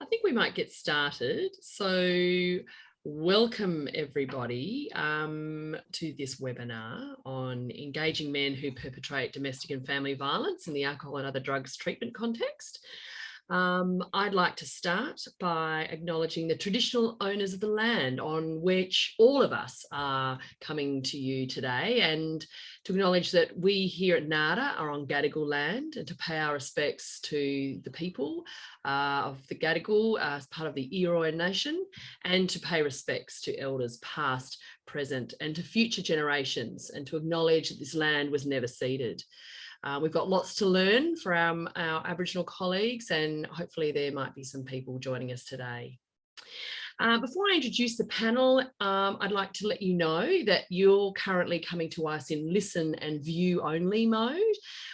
I think we might get started. So welcome everybody to this webinar on engaging men who perpetrate domestic and family violence in the alcohol and other drugs treatment context. I'd like to start by acknowledging the traditional owners of the land on which all of us are coming to you today, and to acknowledge that we here at NADA are on Gadigal land, and to pay our respects to the people of the Gadigal as part of the Eora Nation, and to pay respects to elders past, present, and to future generations, and to acknowledge that this land was never ceded. We've got lots to learn from our Aboriginal colleagues, and hopefully there might be some people joining us today. Before I introduce the panel, I'd like to let you know that you're currently coming to us in listen and view only mode,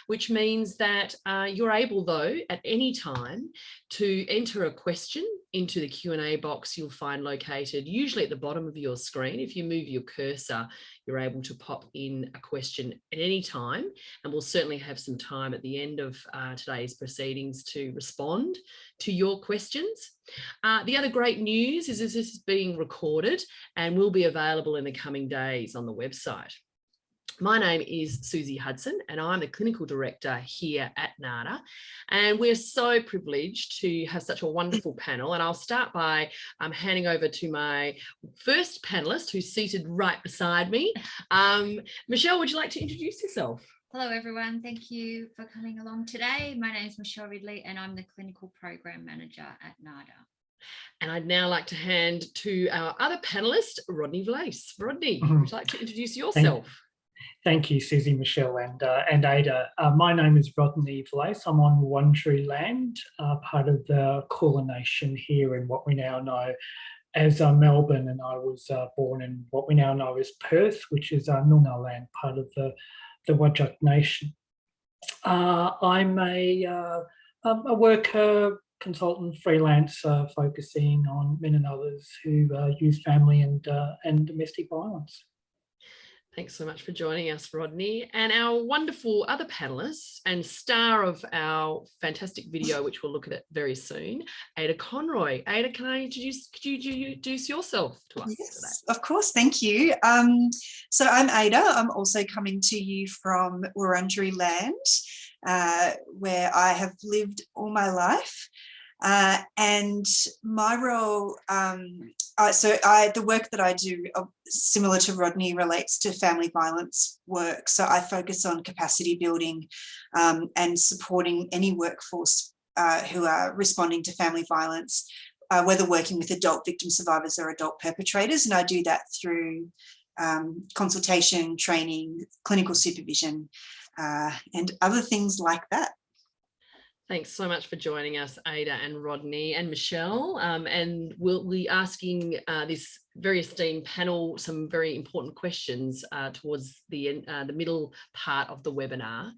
which means that you're able, though, at any time to enter a question into the Q&A box you'll find located usually at the bottom of your screen. If you move your cursor, you're able to pop in a question at any time, and we'll certainly have some time at the end of today's proceedings to respond to your questions. The other great news is this is being recorded and will be available in the coming days on the website. My name is Susie Hudson, and I'm the Clinical Director here at NADA, and we're so privileged to have such a wonderful panel. And I'll start by handing over to my first panellist, who's seated right beside me. Michelle, would you like to introduce yourself? Hello everyone, thank you for coming along today. My name is Michelle Ridley and I'm the Clinical Program Manager at NADA. And I'd now like to hand to our other panellist, Rodney Vlace. Rodney, would you like to introduce yourself? Thank you, Susie, Michelle and Ada. My name is Rodney Vlace. I'm on Wurundjeri land, part of the Kulin Nation here in what we now know as Melbourne, and I was born in what we now know as Perth, which is Noongar land, part of the Whadjuk Nation. I'm a worker, consultant, freelancer, focusing on men and others who use family and domestic violence. Thanks so much for joining us, Rodney. And our wonderful other panellists and star of our fantastic video, which we'll look at very soon, Ada Conroy. Ada, could you introduce yourself to us today? Of course, thank you. So I'm Ada. I'm also coming to you from Wurundjeri land, where I have lived all my life. And my role, the work that I do, similar to Rodney, relates to family violence work. So I focus on capacity building and supporting any workforce who are responding to family violence, whether working with adult victim survivors or adult perpetrators. And I do that through consultation, training, clinical supervision, and other things like that. Thanks so much for joining us, Ada and Rodney and Michelle. And we'll be asking this very esteemed panel some very important questions towards the middle part of the webinar.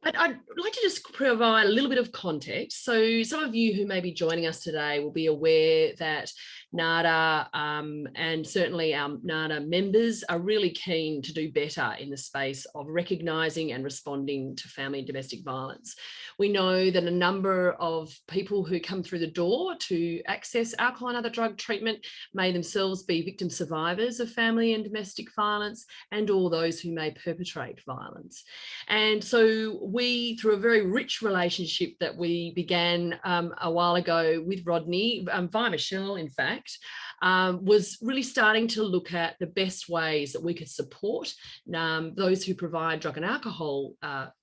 But I'd like to just provide a little bit of context. So some of you who may be joining us today will be aware that NADA and certainly our NADA members are really keen to do better in the space of recognising and responding to family and domestic violence. We know that a number of people who come through the door to access alcohol and other drug treatment may themselves be victim survivors of family and domestic violence, and all those who may perpetrate violence. And so we, through a very rich relationship that we began a while ago with Rodney, via Michelle in fact, was really starting to look at the best ways that we could support those who provide drug and alcohol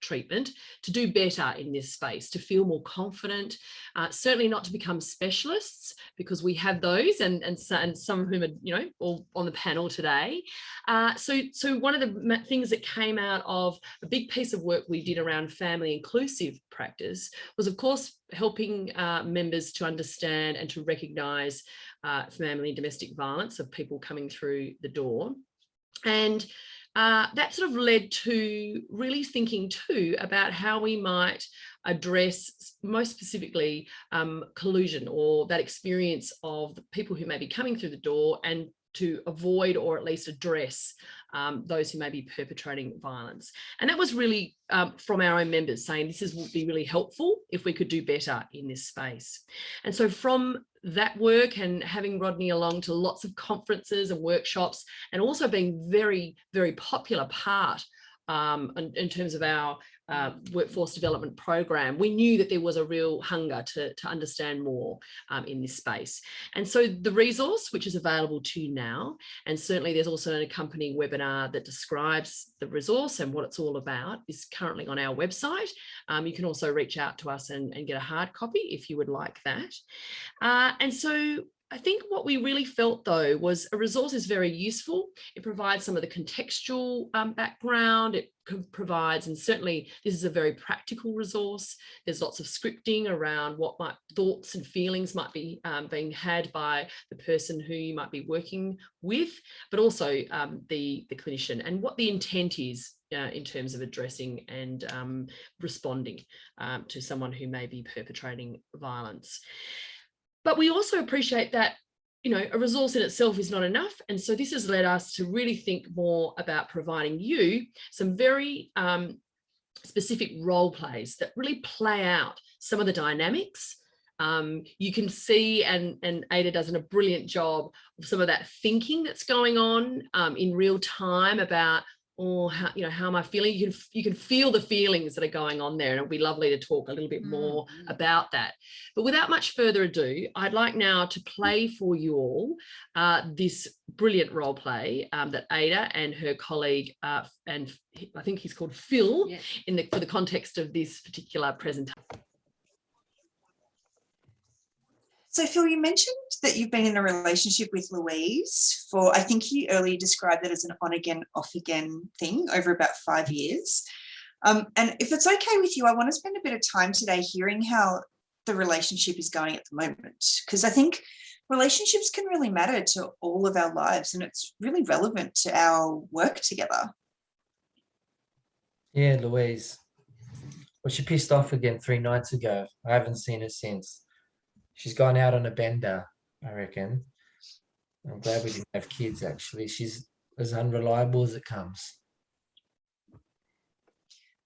treatment to do better in this space, to feel more confident, certainly not to become specialists, because we have those, and some of whom are, all on the panel today. So one of the things that came out of a big piece of work we did around family inclusive practice was, of course, helping members to understand and to recognise family and domestic violence of people coming through the door. And that sort of led to really thinking too about how we might address most specifically collusion, or that experience of the people who may be coming through the door, and to avoid or at least address those who may be perpetrating violence. And that was really from our own members saying this would be really helpful if we could do better in this space. And so from that work and having Rodney along to lots of conferences and workshops, and also being very, very popular part in terms of our workforce development program, we knew that there was a real hunger to understand more in this space. And so the resource, which is available to you now, and certainly there's also an accompanying webinar that describes the resource and what it's all about, is currently on our website. You can also reach out to us and get a hard copy if you would like that. And so I think what we really felt, though, was a resource is very useful. It provides some of the contextual background. It provides, and certainly this is a very practical resource. There's lots of scripting around what thoughts and feelings might be being had by the person who you might be working with, but also the clinician, and what the intent is in terms of addressing and responding to someone who may be perpetrating violence. But we also appreciate that, you know, a resource in itself is not enough. And so this has led us to really think more about providing you some very specific role plays that really play out some of the dynamics. You can see, and Ada does a brilliant job of some of that thinking that's going on in real time about, or how, you know, how am I feeling? You can feel the feelings that are going on there, and it'll be lovely to talk a little bit more about that. But without much further ado, I'd like now to play for you all this brilliant role play that Ada and her colleague, and I think he's called Phil, yes, for the context of this particular presentation. So Phil, you mentioned that you've been in a relationship with Louise for, I think you earlier described it as an on again, off again thing over about 5 years. And if it's okay with you, I want to spend a bit of time today hearing how the relationship is going at the moment, because I think relationships can really matter to all of our lives, and it's really relevant to our work together. Yeah, Louise. Well, she pissed off again 3 nights ago. I haven't seen her since. She's gone out on a bender, I reckon. I'm glad we didn't have kids, actually. She's as unreliable as it comes.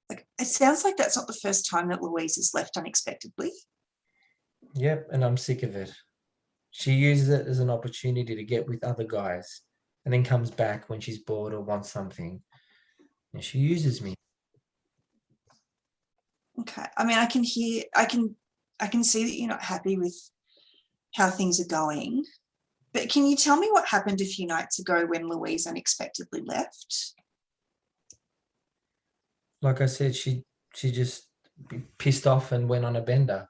Like, it sounds like that's not the first time that Louise has left unexpectedly. Yep, and I'm sick of it. She uses it as an opportunity to get with other guys, and then comes back when she's bored or wants something. And she uses me. Okay. I mean, I can see that you're not happy with how things are going, but can you tell me what happened a few nights ago when Louise unexpectedly left? Like I said, she just pissed off and went on a bender.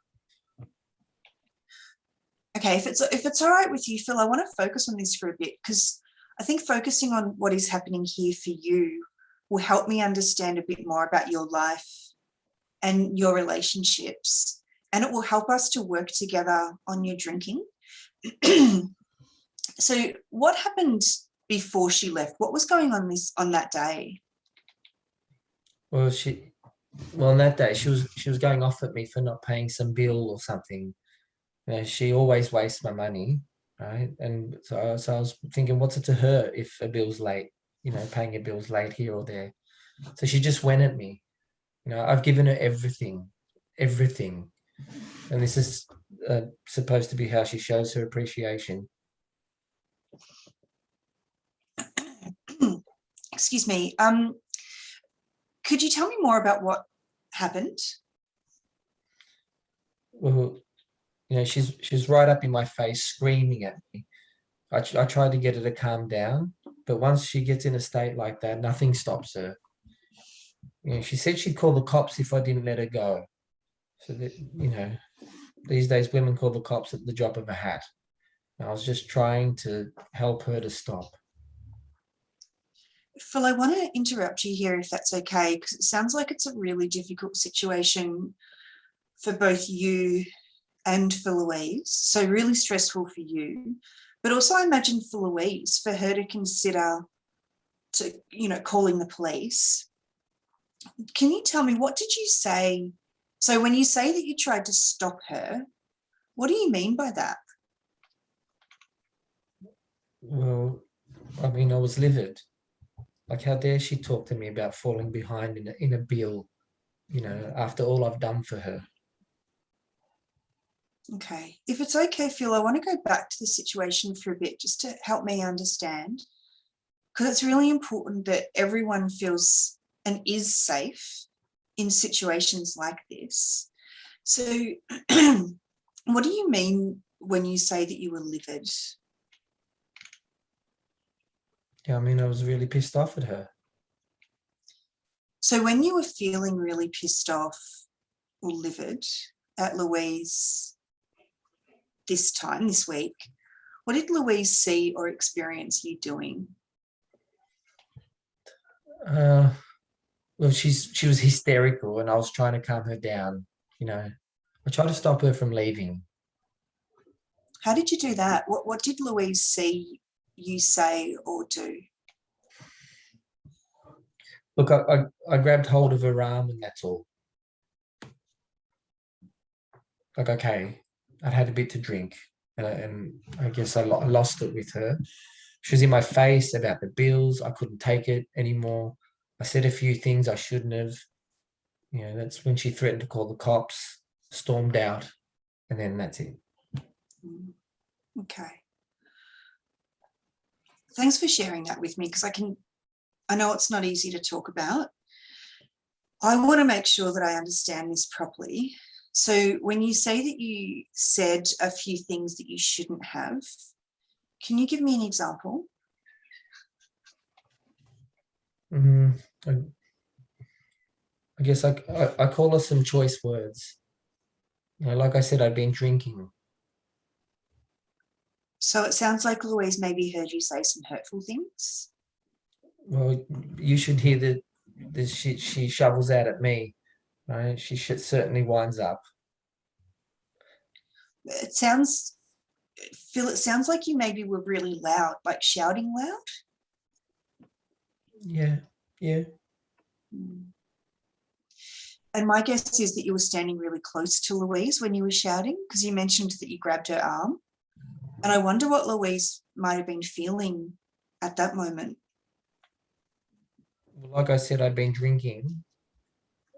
Okay, if it's all right with you, Phil, I want to focus on this for a bit, because I think focusing on what is happening here for you will help me understand a bit more about your life and your relationships. And it will help us to work together on your drinking. So what happened before she left? What was going on that day? Well, on that day, she was going off at me for not paying some bill or something. You know, she always wastes my money, right? And so I was thinking, what's it to her if a bill's late? You know, paying a bill's late here or there. So she just went at me. You know, I've given her everything. And this is supposed to be how she shows her appreciation. Excuse me. Could you tell me more about what happened? Well, you know, she's right up in my face screaming at me. I tried to get her to calm down, but once she gets in a state like that, nothing stops her. You know, she said she'd call the cops if I didn't let her go. So that, you know, these days women call the cops at the drop of a hat. And I was just trying to help her to stop. Phil, I want to interrupt you here if that's okay, because it sounds like it's a really difficult situation for both you and for Louise. So really stressful for you, but also I imagine for Louise, for her to consider calling the police. Can you tell me, what did you say? So when you say that you tried to stop her, what do you mean by that? Well, I mean, I was livid. Like, how dare she talk to me about falling behind in a bill, you know, after all I've done for her. Okay. If it's okay, Phil, I want to go back to the situation for a bit just to help me understand, because it's really important that everyone feels and is safe in situations like this. So what do you mean when you say that you were livid? Yeah, I mean, I was really pissed off at her. So when you were feeling really pissed off or livid at Louise this week, what did Louise see or experience you doing? Well, she was hysterical, and I was trying to calm her down. You know, I tried to stop her from leaving. How did you do that? What did Louise see you say or do? Look, I grabbed hold of her arm, and that's all. Like, okay, I'd had a bit to drink, and I guess I lost it with her. She was in my face about the bills. I couldn't take it anymore. I said a few things I shouldn't have. You know, that's when she threatened to call the cops, stormed out, and then that's it. Okay. Thanks for sharing that with me, because I know it's not easy to talk about. I want to make sure that I understand this properly. So when you say that you said a few things that you shouldn't have, can you give me an example? I guess I call her some choice words. You know, like I said, I'd been drinking. So it sounds like Louise maybe heard you say some hurtful things. Well, you should hear the shit she shovels out at me. Right? She certainly winds up. It sounds, Phil, it sounds like you maybe were really loud, like shouting loud. Yeah. And my guess is that you were standing really close to Louise when you were shouting, because you mentioned that you grabbed her arm. And I wonder what Louise might have been feeling at that moment. Like I said, I'd been drinking,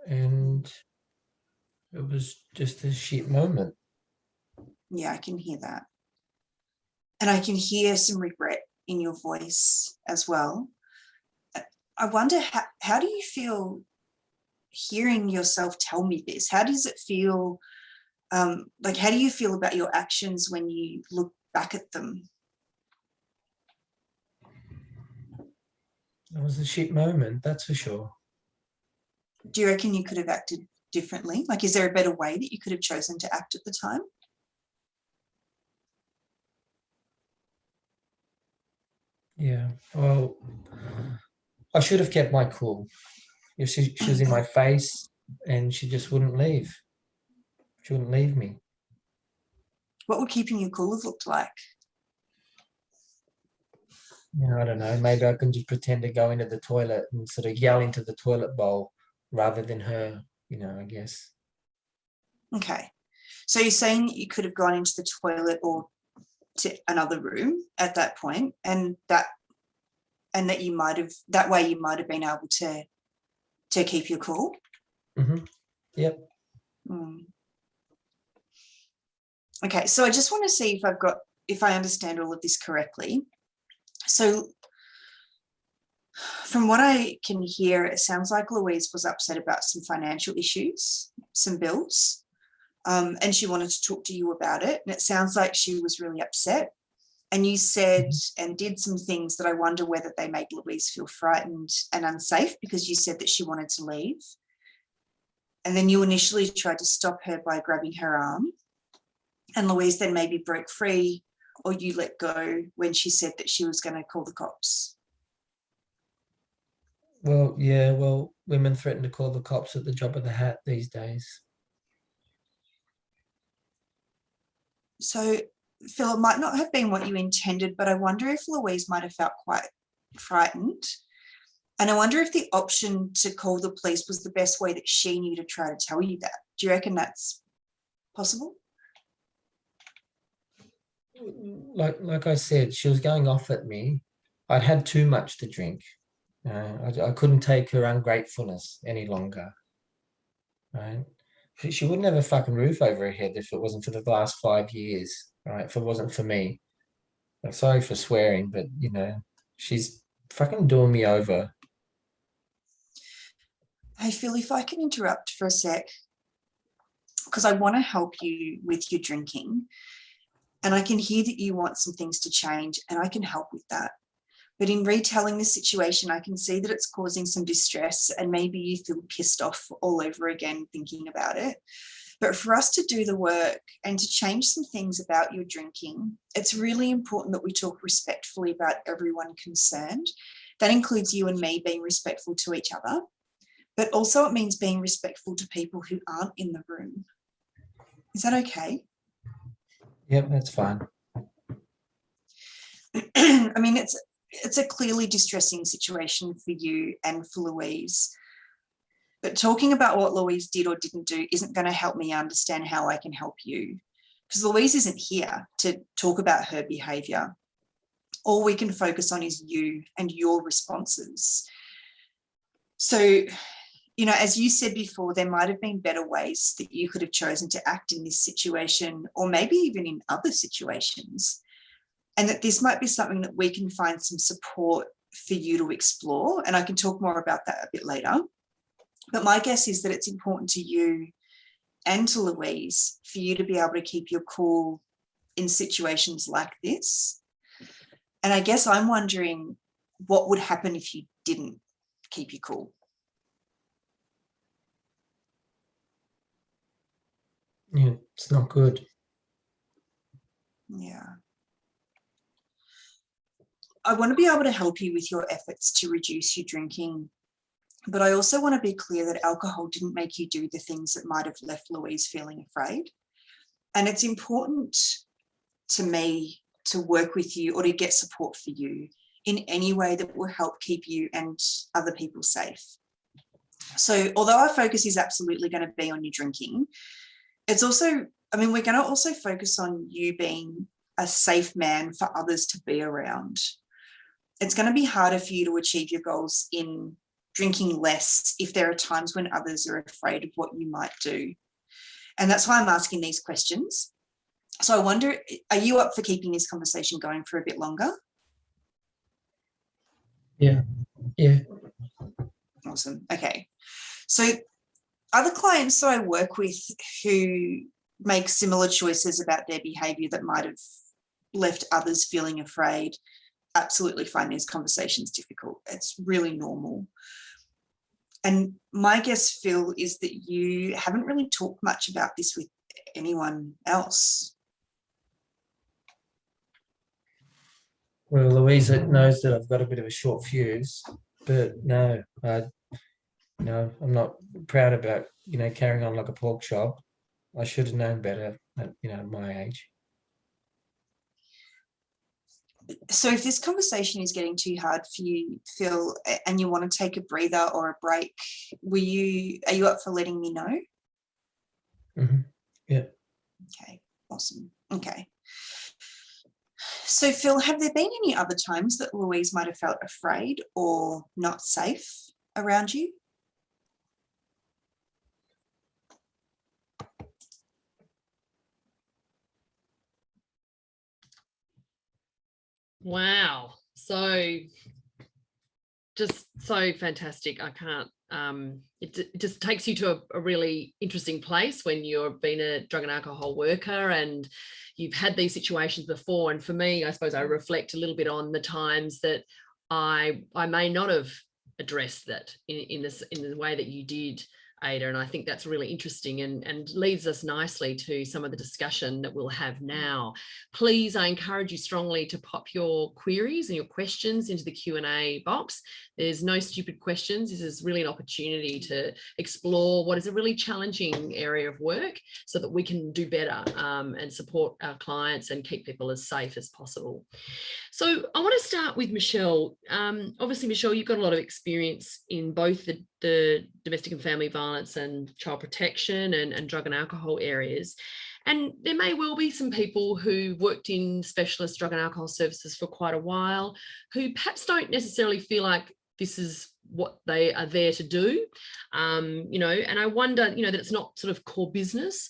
and it was just a shit moment. Yeah, I can hear that. And I can hear some regret in your voice as well. I wonder, how do you feel hearing yourself tell me this? How does it feel? Like, how do you feel about your actions when you look back at them? It was a shit moment, that's for sure. Do you reckon you could have acted differently? Like, is there a better way that you could have chosen to act at the time? Yeah, well, I should have kept my cool. She was in my face, and she just wouldn't leave. She wouldn't leave me. What would keeping you cool have looked like? Yeah, I don't know. Maybe I can just pretend to go into the toilet and sort of yell into the toilet bowl rather than her, you know, I guess. Okay. So you're saying that you could have gone into the toilet or to another room at that point, and that you might have, that way you might have been able to keep your cool? Mm-hmm. Yep. Okay, so I just want to see if I understand all of this correctly. So from what I can hear, it sounds like Louise was upset about some financial issues, some bills, and she wanted to talk to you about it. And it sounds like she was really upset. And you said and did some things that I wonder whether they made Louise feel frightened and unsafe, because you said that she wanted to leave. And then you initially tried to stop her by grabbing her arm. And Louise then maybe broke free, or you let go when she said that she was going to call the cops. Well, yeah, well, women threaten to call the cops at the drop of the hat these days. So, Phil, it might not have been what you intended, but I wonder if Louise might have felt quite frightened. And I wonder if the option to call the police was the best way that she knew to try to tell you that. Do you reckon that's possible? Like I said, she was going off at me. I'd had too much to drink. I couldn't take her ungratefulness any longer. Right? She wouldn't have a fucking roof over her head if it wasn't for the last 5 years. Right? If it wasn't for me. I'm sorry for swearing, but you know, she's fucking doing me over. Hey Phil, if I can interrupt for a sec, because I want to help you with your drinking, and I can hear that you want some things to change, and I can help with that. But in retelling the situation, I can see that it's causing some distress, and maybe you feel pissed off all over again thinking about it. But for us to do the work and to change some things about your drinking, it's really important that we talk respectfully about everyone concerned. That includes you and me being respectful to each other, but also it means being respectful to people who aren't in the room. Is that okay? Yep, that's fine. I mean, it's a clearly distressing situation for you and for Louise. But talking about what Louise did or didn't do isn't going to help me understand how I can help you, because Louise isn't here to talk about her behaviour. All we can focus on is you and your responses. So, you know, as you said before, there might have been better ways that you could have chosen to act in this situation, or maybe even in other situations, and that this might be something that we can find some support for you to explore. And I can talk more about that a bit later. But my guess is that it's important to you and to Louise for you to be able to keep your cool in situations like this. And I guess I'm wondering what would happen if you didn't keep your cool. Yeah, it's not good. Yeah. I want to be able to help you with your efforts to reduce your drinking, but I also want to be clear that alcohol didn't make you do the things that might have left Louise feeling afraid. And it's important to me to work with you or to get support for you in any way that will help keep you and other people safe. So although our focus is absolutely going to be on your drinking, it's also, I mean, we're going to also focus on you being a safe man for others to be around. It's going to be harder for you to achieve your goals in drinking less if there are times when others are afraid of what you might do. And that's why I'm asking these questions. So I wonder, are you up for keeping this conversation going for a bit longer? Yeah. Awesome. Okay. So other clients that I work with who make similar choices about their behaviour that might have left others feeling afraid absolutely find these conversations difficult. It's really normal. And my guess, Phil, is that you haven't really talked much about this with anyone else. Well, Louisa knows that I've got a bit of a short fuse, but no, I'm not proud about, you know, carrying on like a pork chop. I should have known better at, you know, my age. So if this conversation is getting too hard for you, Phil, and you want to take a breather or a break, are you up for letting me know? Mm-hmm. Yeah. Okay, awesome. Okay. So Phil, have there been any other times that Louise might have felt afraid or not safe around you? Wow. So just so fantastic. I can't, it just takes you to a really interesting place when you've been a drug and alcohol worker and you've had these situations before. And for me, I suppose I reflect a little bit on the times that I may not have addressed that in the way that you did, Ada, and I think that's really interesting and leads us nicely to some of the discussion that we'll have now. Please, I encourage you strongly to pop your queries and your questions into the Q&A box. There's no stupid questions. This is really an opportunity to explore what is a really challenging area of work so that we can do better and support our clients and keep people as safe as possible. So I want to start with Michelle. Obviously, Michelle, you've got a lot of experience in both the domestic and family violence and child protection and drug and alcohol areas. And there may well be some people who worked in specialist drug and alcohol services for quite a while who perhaps don't necessarily feel like this is what they are there to do, you know, and I wonder, you know, that it's not sort of core business,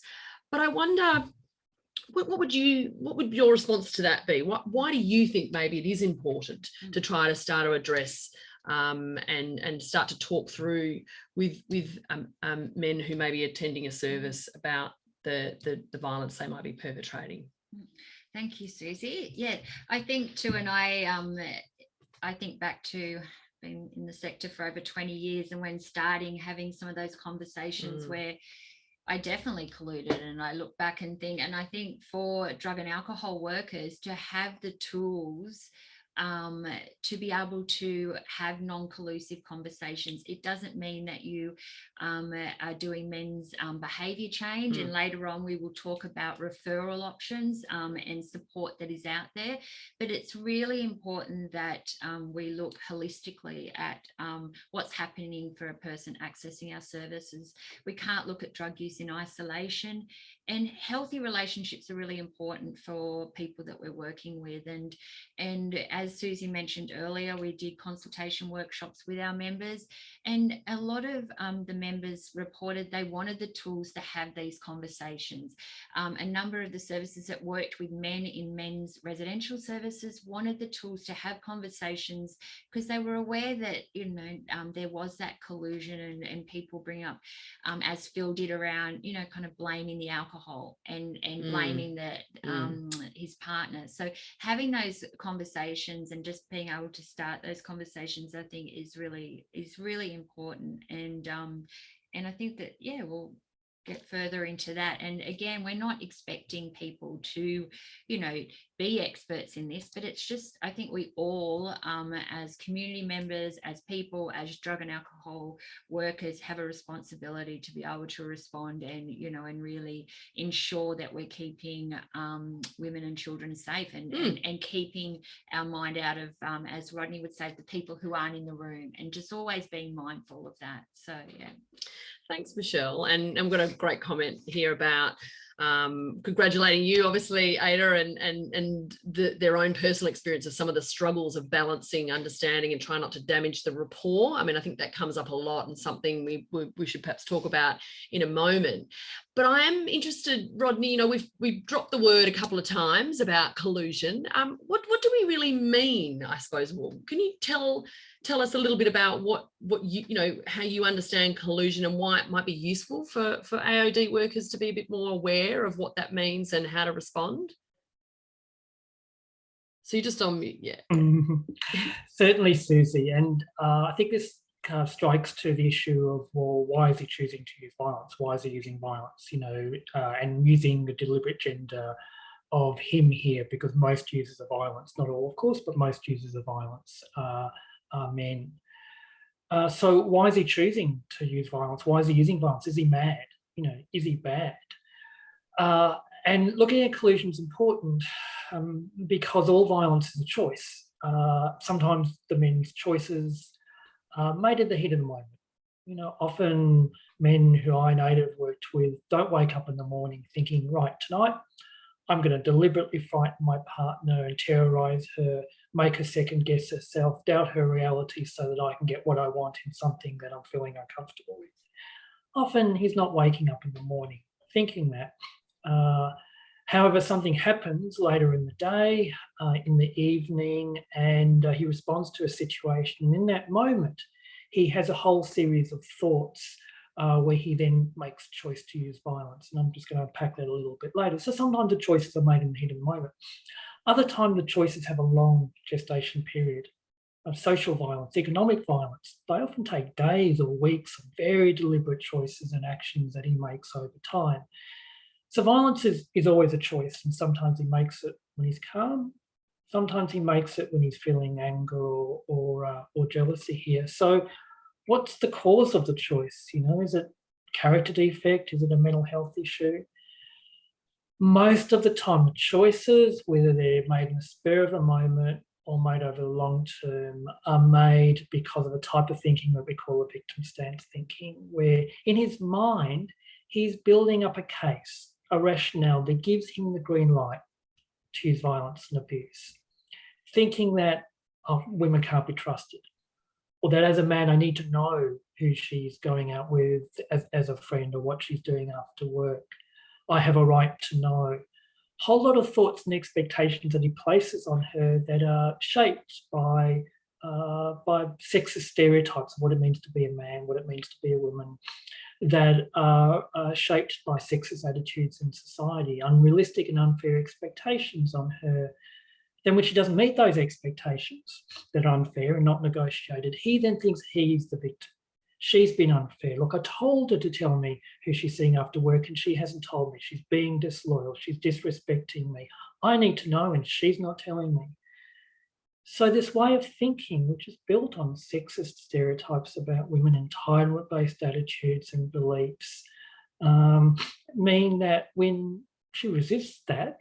but I wonder, what would your response to that be? Why do you think maybe it is important to try to start to address and start to talk through with men who may be attending a service about the violence they might be perpetrating? Thank you, Susie. Yeah, I think too, and I think back to being in the sector for over 20 years, and when starting having some of those conversations where I definitely colluded, and I look back and think, and I think for drug and alcohol workers to have the tools to be able to have non-collusive conversations. It doesn't mean that you are doing men's behaviour change, and later on we will talk about referral options and support that is out there, but it's really important that we look holistically at what's happening for a person accessing our services. We can't look at drug use in isolation, and healthy relationships are really important for people that we're working with. And as Susie mentioned earlier, we did consultation workshops with our members, and a lot of the members reported they wanted the tools to have these conversations. A number of the services that worked with men in men's residential services wanted the tools to have conversations because they were aware that, you know, there was that collusion and people bring up, as Phil did, around, you know, kind of blaming the alcohol and blaming his partner. So having those conversations and just being able to start those conversations, I think is really important. And I think that, yeah, we'll get further into that. And again, we're not expecting people to, you know, be experts in this, but it's just, I think we all, as community members, as people, as drug and alcohol workers, have a responsibility to be able to respond and, you know, and really ensure that we're keeping women and children safe and keeping our mind out of, as Rodney would say, the people who aren't in the room, and just always being mindful of that. So, yeah. Thanks, Michelle. And I've got a great comment here about congratulating you, obviously, Ada, and their own personal experience of some of the struggles of balancing understanding and trying not to damage the rapport. I mean, I think that comes up a lot and something we should perhaps talk about in a moment. But I am interested, Rodney, you know, we've dropped the word a couple of times about collusion. What do we really mean, I suppose? Well, can you tell us a little bit about what you know, how you understand collusion and why it might be useful for AOD workers to be a bit more aware of what that means and how to respond? So you're just on mute, yeah. Certainly, Susie. And I think this kind of strikes to the issue of, well, why is he choosing to use violence? Why is he using violence? You know, and using the deliberate gender of him here, because most users of violence, not all, of course, but most users of violence are men. So why is he choosing to use violence? Why is he using violence? Is he mad? You know, is he bad? And looking at collusion is important because all violence is a choice. Sometimes the men's choices are made at the heat of the moment. You know, often men who I and Ada have worked with don't wake up in the morning thinking, right, tonight I'm going to deliberately frighten my partner and terrorise her, make her second guess herself, doubt her reality so that I can get what I want in something that I'm feeling uncomfortable with. Often he's not waking up in the morning thinking that. However, something happens later in the day, in the evening, and he responds to a situation. And in that moment, he has a whole series of thoughts where he then makes a choice to use violence. And I'm just going to unpack that a little bit later. So sometimes the choices are made in the heat of the moment. Other times the choices have a long gestation period. Of social violence, economic violence, they often take days or weeks of very deliberate choices and actions that he makes over time. So violence is always a choice, and sometimes he makes it when he's calm, sometimes he makes it when he's feeling anger or jealousy here. So what's the cause of the choice? You know, is it character defect? Is it a mental health issue? Most of the time, the choices, whether they're made in the spur of the moment or made over the long term, are made because of a type of thinking that we call a victim stance thinking, where in his mind, he's building up a case, a rationale that gives him the green light to use violence and abuse, thinking that women can't be trusted, or that as a man I need to know who she's going out with as a friend or what she's doing after work. I have a right to know. Whole lot of thoughts and expectations that he places on her that are shaped by sexist stereotypes of what it means to be a man, what it means to be a woman, that are shaped by sexist attitudes in society, unrealistic and unfair expectations on her. Then when she doesn't meet those expectations that are unfair and not negotiated, he then thinks he's the victim. She's been unfair. Look, I told her to tell me who she's seeing after work and she hasn't told me. She's being disloyal. She's disrespecting me. I need to know and she's not telling me. So this way of thinking, which is built on sexist stereotypes about women, entitlement-based attitudes and beliefs, mean that when she resists that,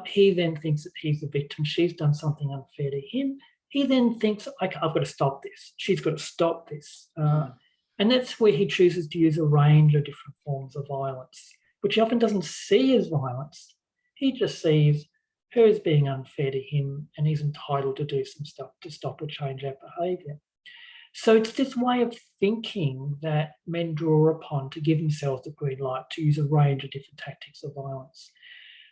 he then thinks that he's the victim. She's done something unfair to him. He then thinks, okay, I've got to stop this. She's got to stop this. And that's where he chooses to use a range of different forms of violence, which he often doesn't see as violence. He just sees her as being unfair to him and he's entitled to do some stuff to stop or change that behaviour. So it's this way of thinking that men draw upon to give themselves the green light to use a range of different tactics of violence.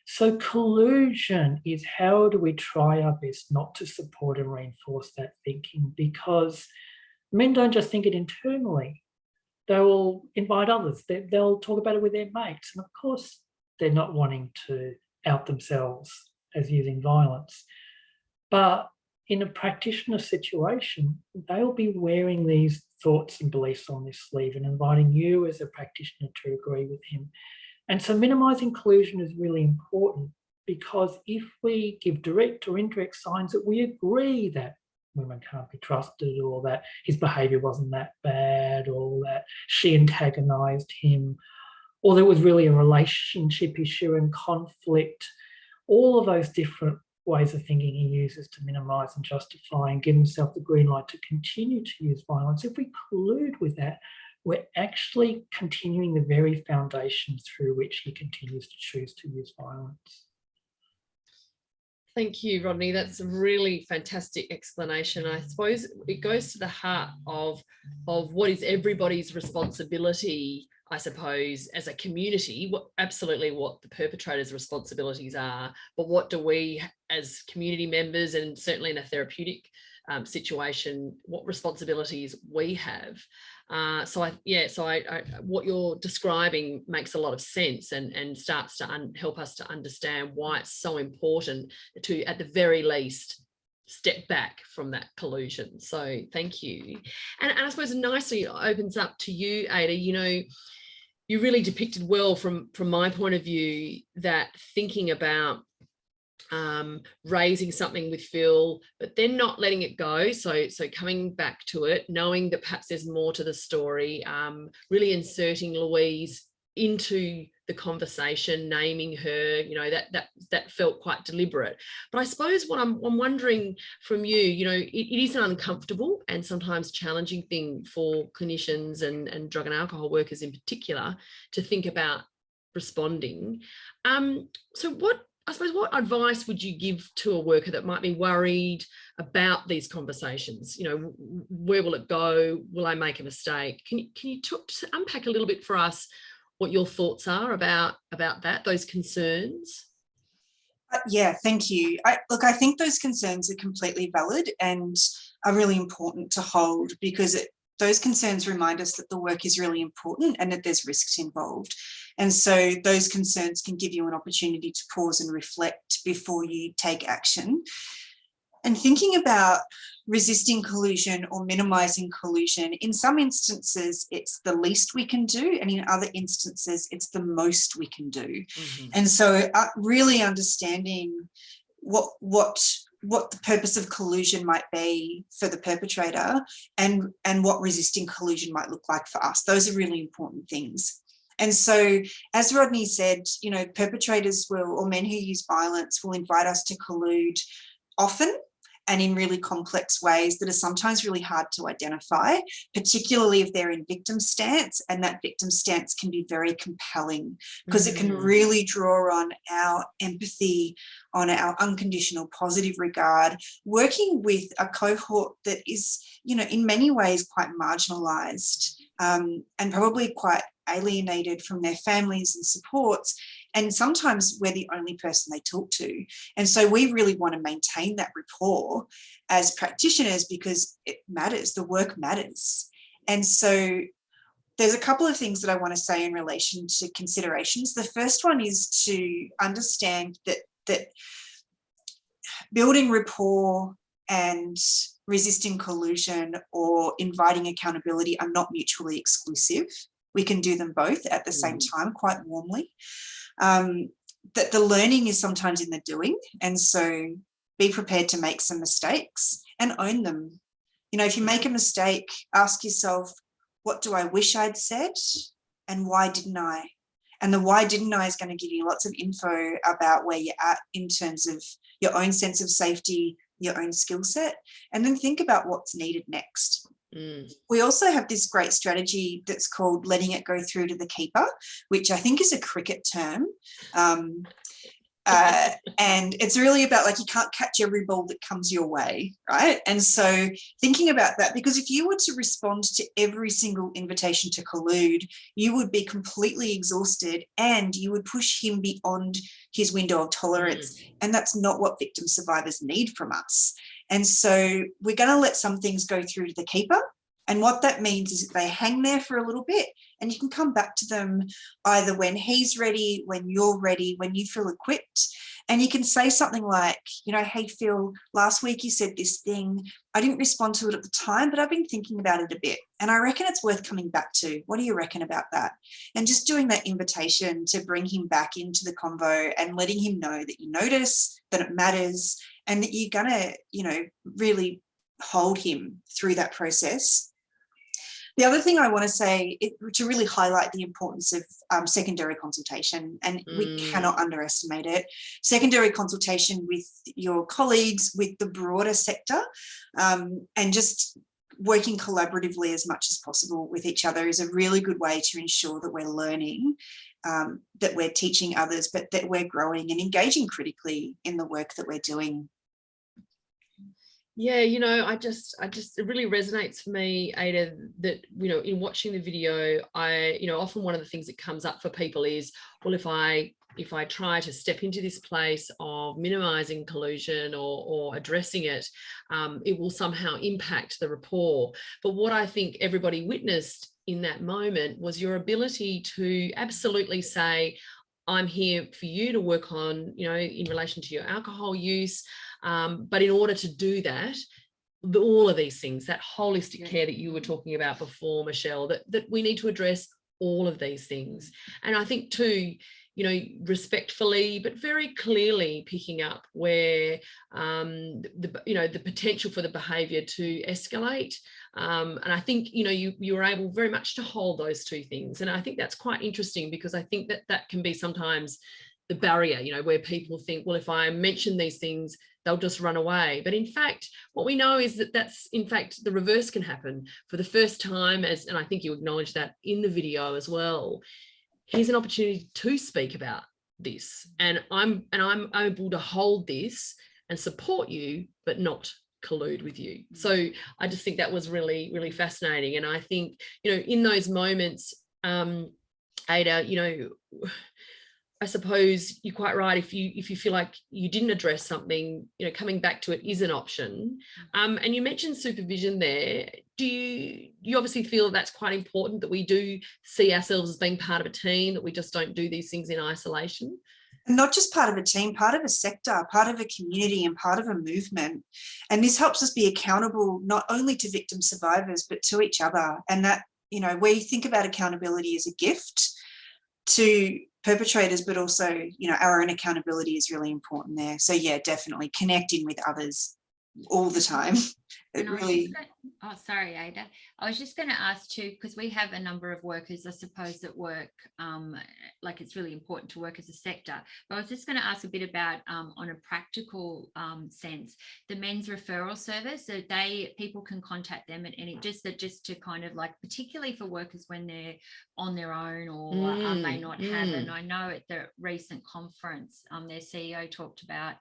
So collusion is how do we try our best not to support and reinforce that thinking, because men don't just think it internally. They will invite others. They'll talk about it with their mates. And of course, they're not wanting to out themselves as using violence. But in a practitioner situation, they'll be wearing these thoughts and beliefs on their sleeve and inviting you as a practitioner to agree with him. And so minimising collusion is really important, because if we give direct or indirect signs that we agree that women can't be trusted, or that his behaviour wasn't that bad, or that she antagonised him, or there was really a relationship issue and conflict, all of those different ways of thinking he uses to minimise and justify and give himself the green light to continue to use violence. If we collude with that, we're actually continuing the very foundations through which he continues to choose to use violence. Thank you, Rodney. That's a really fantastic explanation. I suppose it goes to the heart of what is everybody's responsibility, I suppose, as a community, absolutely what the perpetrator's responsibilities are, but what do we as community members, and certainly in a therapeutic situation, what responsibilities we have. So what you're describing makes a lot of sense and starts to help us to understand why it's so important to, at the very least, step back from that collusion. So thank you. And I suppose nicely opens up to you, Ada. You know, you really depicted well from my point of view that thinking about raising something with Phil, but then not letting it go. So coming back to it, knowing that perhaps there's more to the story, really inserting Louise into the conversation, naming her, you know, that felt quite deliberate. But I suppose what I'm wondering from you, you know, it is an uncomfortable and sometimes challenging thing for clinicians and drug and alcohol workers in particular to think about responding. So what advice would you give to a worker that might be worried about these conversations? You know, where will it go? Will I make a mistake? Can you unpack a little bit for us what your thoughts are about that, those concerns? Yeah, thank you. I think those concerns are completely valid and are really important to hold, because those concerns remind us that the work is really important and that there's risks involved. And so those concerns can give you an opportunity to pause and reflect before you take action. And thinking about resisting collusion or minimising collusion, in some instances, it's the least we can do, and in other instances, it's the most we can do. Mm-hmm. And so really understanding what the purpose of collusion might be for the perpetrator and what resisting collusion might look like for us. Those are really important things. And so, as Rodney said, you know, perpetrators will, or men who use violence will invite us to collude often and in really complex ways that are sometimes really hard to identify, particularly if they're in victim stance, and that victim stance can be very compelling because it can really draw on our empathy, on our unconditional positive regard, working with a cohort that is, you know, in many ways quite marginalised and probably quite alienated from their families and supports, and sometimes we're the only person they talk to. And so we really want to maintain that rapport as practitioners because it matters, the work matters. And so there's a couple of things that I want to say in relation to considerations. The first one is to understand that building rapport and resisting collusion or inviting accountability are not mutually exclusive. We can do them both at the same time quite warmly. That the learning is sometimes in the doing. And so be prepared to make some mistakes and own them. You know, if you make a mistake, ask yourself, what do I wish I'd said and why didn't I? And the why didn't I is going to give you lots of info about where you're at in terms of your own sense of safety, your own skill set, and then think about what's needed next. We also have this great strategy that's called letting it go through to the keeper, which I think is a cricket term. And it's really about, like, you can't catch every ball that comes your way, right? And so thinking about that, because if you were to respond to every single invitation to collude, you would be completely exhausted and you would push him beyond his window of tolerance. And that's not what victim survivors need from us. And so we're going to let some things go through to the keeper. And what that means is that they hang there for a little bit and you can come back to them either when he's ready, when you're ready, when you feel equipped. And you can say something like, you know, hey, Phil, last week you said this thing. I didn't respond to it at the time, but I've been thinking about it a bit. And I reckon it's worth coming back to. What do you reckon about that? And just doing that invitation to bring him back into the convo and letting him know that you notice, that it matters, and that you're going to, you know, really hold him through that process. The other thing I want to say to really highlight the importance of secondary consultation, and we cannot underestimate it. Secondary consultation with your colleagues, with the broader sector, and just working collaboratively as much as possible with each other is a really good way to ensure that we're learning, that we're teaching others, but that we're growing and engaging critically in the work that we're doing. Yeah, you know, it really resonates for me, Ada, that, you know, in watching the video, often one of the things that comes up for people is, well, if I try to step into this place of minimising collusion or addressing it, it will somehow impact the rapport. But what I think everybody witnessed in that moment was your ability to absolutely say, I'm here for you to work on, you know, in relation to your alcohol use. But in order to do that, all of these things, that holistic care that you were talking about before, Michelle, that we need to address all of these things. And I think too, you know, respectfully, but very clearly picking up where, the potential for the behaviour to escalate. And I think, you know, you were able very much to hold those two things. And I think that's quite interesting, because I think that can be sometimes the barrier, you know, where people think, well, if I mention these things, they'll just run away. But in fact, what we know is that that's, in fact, the reverse can happen. For the first time, and I think you acknowledged that in the video as well, here's an opportunity to speak about this. And I'm able to hold this and support you, but not collude with you. So I just think that was really, really fascinating. And I think, you know, in those moments, Ada, you know, I suppose you're quite right. If you feel like you didn't address something, you know, coming back to it is an option. And you mentioned supervision there. Do you obviously feel that's quite important, that we do see ourselves as being part of a team, that we just don't do these things in isolation? Not just part of a team, part of a sector, part of a community, and part of a movement. And this helps us be accountable not only to victim survivors, but to each other. And that, you know, we think about accountability as a gift to perpetrators, but also, you know, our own accountability is really important there. So yeah, definitely connecting with others all the time. It really. Oh, sorry, Ada. I was just going to ask too, because we have a number of workers, I suppose, that work, like it's really important to work as a sector. But I was just going to ask a bit about, on a practical sense, the men's referral service. So people can contact them at any, just to kind of like, particularly for workers when they're on their own or may not have. And I know at the recent conference, their CEO talked about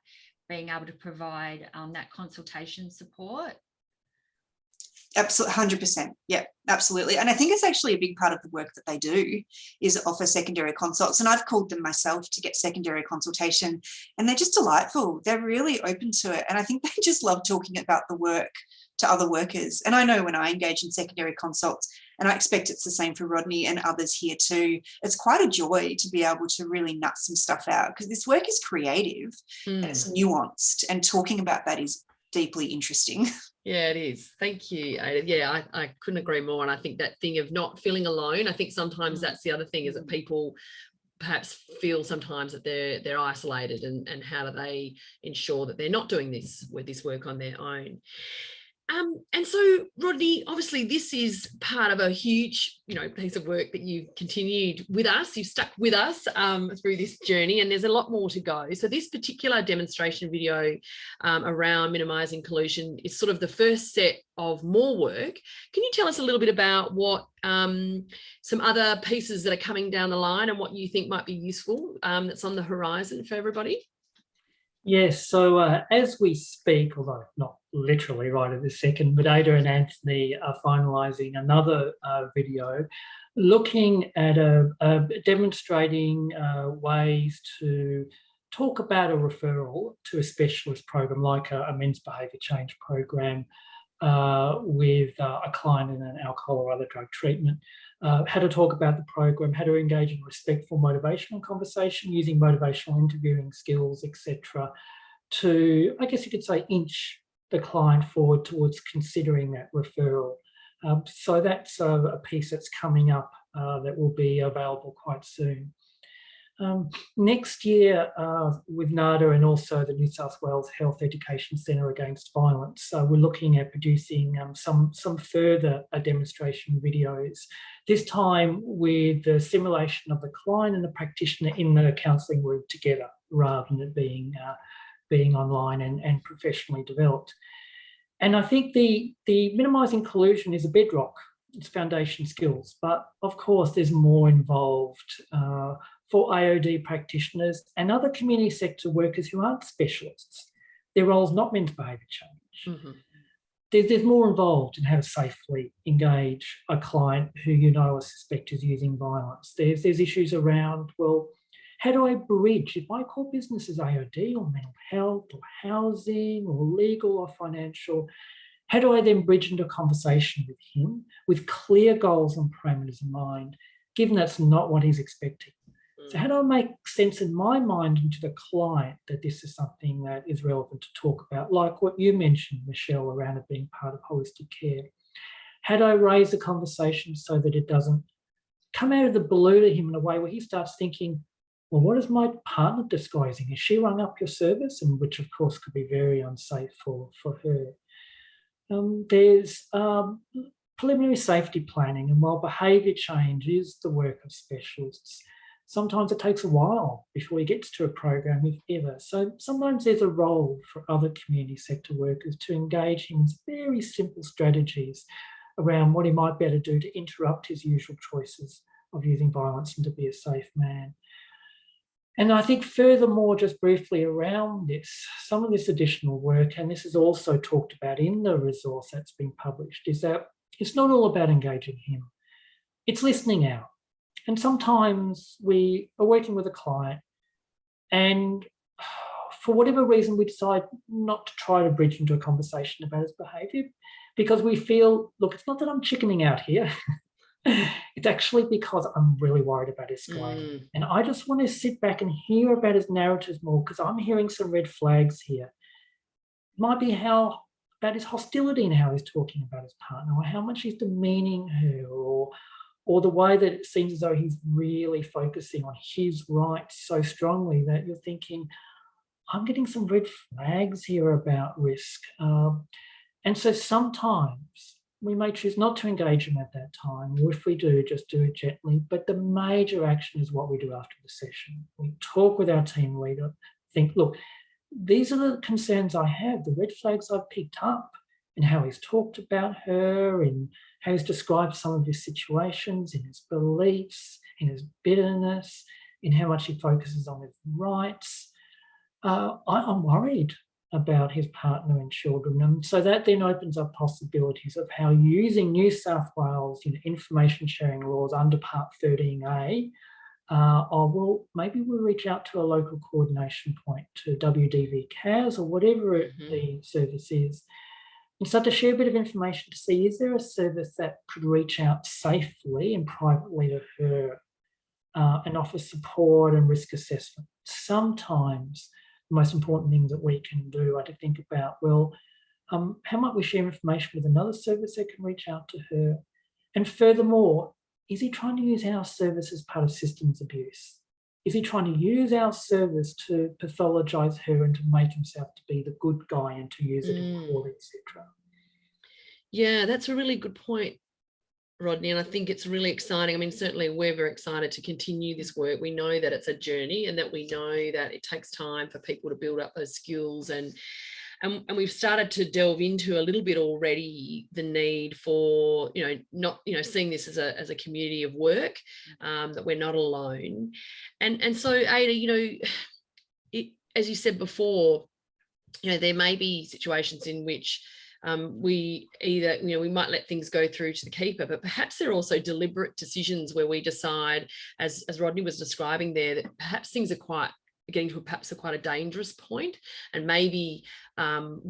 being able to provide that consultation support. Absolutely, 100%. Yeah, absolutely. And I think it's actually a big part of the work that they do is offer secondary consults. And I've called them myself to get secondary consultation, and they're just delightful. They're really open to it. And I think they just love talking about the work to other workers. And I know when I engage in secondary consults, and I expect it's the same for Rodney and others here too, it's quite a joy to be able to really nut some stuff out, because this work is creative and it's nuanced, and talking about that is deeply interesting. Yeah, it is. Thank you, Ada. Yeah, I couldn't agree more. And I think that thing of not feeling alone, I think sometimes that's the other thing, is that people perhaps feel sometimes that they're isolated, and how do they ensure that they're not doing this work on their own. And so, Rodney, obviously this is part of a huge, piece of work that you've continued with us. You've stuck with us through this journey, and there's a lot more to go. So this particular demonstration video around minimising collusion is sort of the first set of more work. Can you tell us a little bit about what some other pieces that are coming down the line and what you think might be useful that's on the horizon for everybody? Yes, so as we speak, although not literally right at this second, but Ada and Anthony are finalising another video looking at demonstrating ways to talk about a referral to a specialist program like a men's behaviour change program with a client in an alcohol or other drug treatment. How to talk about the program, how to engage in respectful motivational conversation using motivational interviewing skills, etc., to, I guess you could say, inch the client forward towards considering that referral. So that's a piece that's coming up that will be available quite soon. Next year, with NADA and also the New South Wales Health Education Centre Against Violence, we're looking at producing some further demonstration videos, this time with the simulation of the client and the practitioner in the counselling room together, rather than it being online and professionally developed. And I think the minimising collusion is a bedrock. It's foundation skills, but of course there's more involved for AOD practitioners and other community sector workers who aren't specialists. Their role's not men's behaviour change. Mm-hmm. There's more involved in how to safely engage a client who or suspect is using violence. There's issues around, well, how do I bridge, if my core business is AOD or mental health or housing or legal or financial, how do I then bridge into a conversation with him with clear goals and parameters in mind, given that's not what he's expecting? So how do I make sense in my mind into the client that this is something that is relevant to talk about, like what you mentioned, Michelle, around it being part of holistic care? How do I raise the conversation so that it doesn't come out of the blue to him in a way where he starts thinking, well, what is my partner disguising? Has she rung up your service? And which, of course, could be very unsafe for her. There's preliminary safety planning, and while behaviour change is the work of specialists, sometimes it takes a while before he gets to a program, if ever. So sometimes there's a role for other community sector workers to engage him in very simple strategies around what he might be able to do to interrupt his usual choices of using violence and to be a safe man. And I think furthermore, just briefly around this, some of this additional work, and this is also talked about in the resource that's been published, is that it's not all about engaging him. It's listening out. And sometimes we are working with a client and for whatever reason we decide not to try to bridge into a conversation about his behaviour because we feel, look, it's not that I'm chickening out here. It's actually because I'm really worried about escalating. And I just want to sit back and hear about his narratives more because I'm hearing some red flags here. It might be about his hostility and how he's talking about his partner, or how much he's demeaning her, or the way that it seems as though he's really focusing on his rights so strongly that you're thinking, I'm getting some red flags here about risk. And so sometimes we may choose not to engage them at that time, or if we do, just do it gently. But the major action is what we do after the session. We talk with our team leader, think, look, these are the concerns I have, the red flags I've picked up, and how he's talked about her, and how he's described some of his situations, in his beliefs, in his bitterness, in how much he focuses on his rights. I'm worried about his partner and children. And so that then opens up possibilities of how using New South Wales information sharing laws under Part 13A, well, maybe we'll reach out to a local coordination point, to WDV CAS or whatever the service is, and start to share a bit of information to see, is there a service that could reach out safely and privately to her and offer support and risk assessment. Sometimes the most important thing that we can do are to think about, well, how might we share information with another service that can reach out to her? And furthermore, is he trying to use our service as part of systems abuse? Is he trying to use our service to pathologise her and to make himself to be the good guy and to use it in court, etc.? Yeah, that's a really good point, Rodney, and I think it's really exciting. I mean, certainly we're very excited to continue this work. We know that it's a journey, and that we know that it takes time for people to build up those skills, and we've started to delve into a little bit already the need for, not, seeing this as a community of work, that we're not alone. And so, Ada, as you said before, there may be situations in which we either, we might let things go through to the keeper, but perhaps there are also deliberate decisions where we decide, as Rodney was describing there, that perhaps things are getting to perhaps quite a dangerous point, and maybe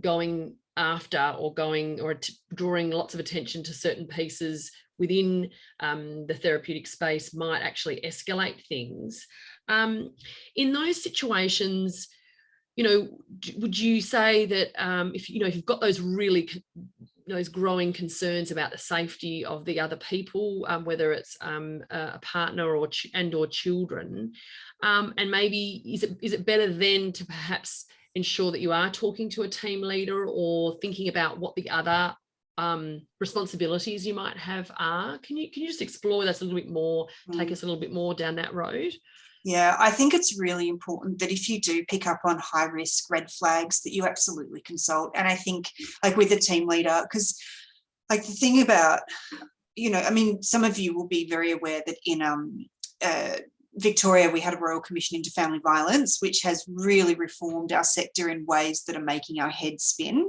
going after or drawing lots of attention to certain pieces within the therapeutic space might actually escalate things. In those situations, would you say that if you've got those growing concerns about the safety of the other people, whether it's a partner or children, and maybe is it better then to perhaps ensure that you are talking to a team leader or thinking about what the other responsibilities you might have are? Can you just explore that a little bit more, take us a little bit more down that road? Yeah, I think it's really important that if you do pick up on high risk red flags, that you absolutely consult. And I think, like, with a team leader, because, like, the thing about, some of you will be very aware that in Victoria, we had a Royal Commission into Family Violence, which has really reformed our sector in ways that are making our heads spin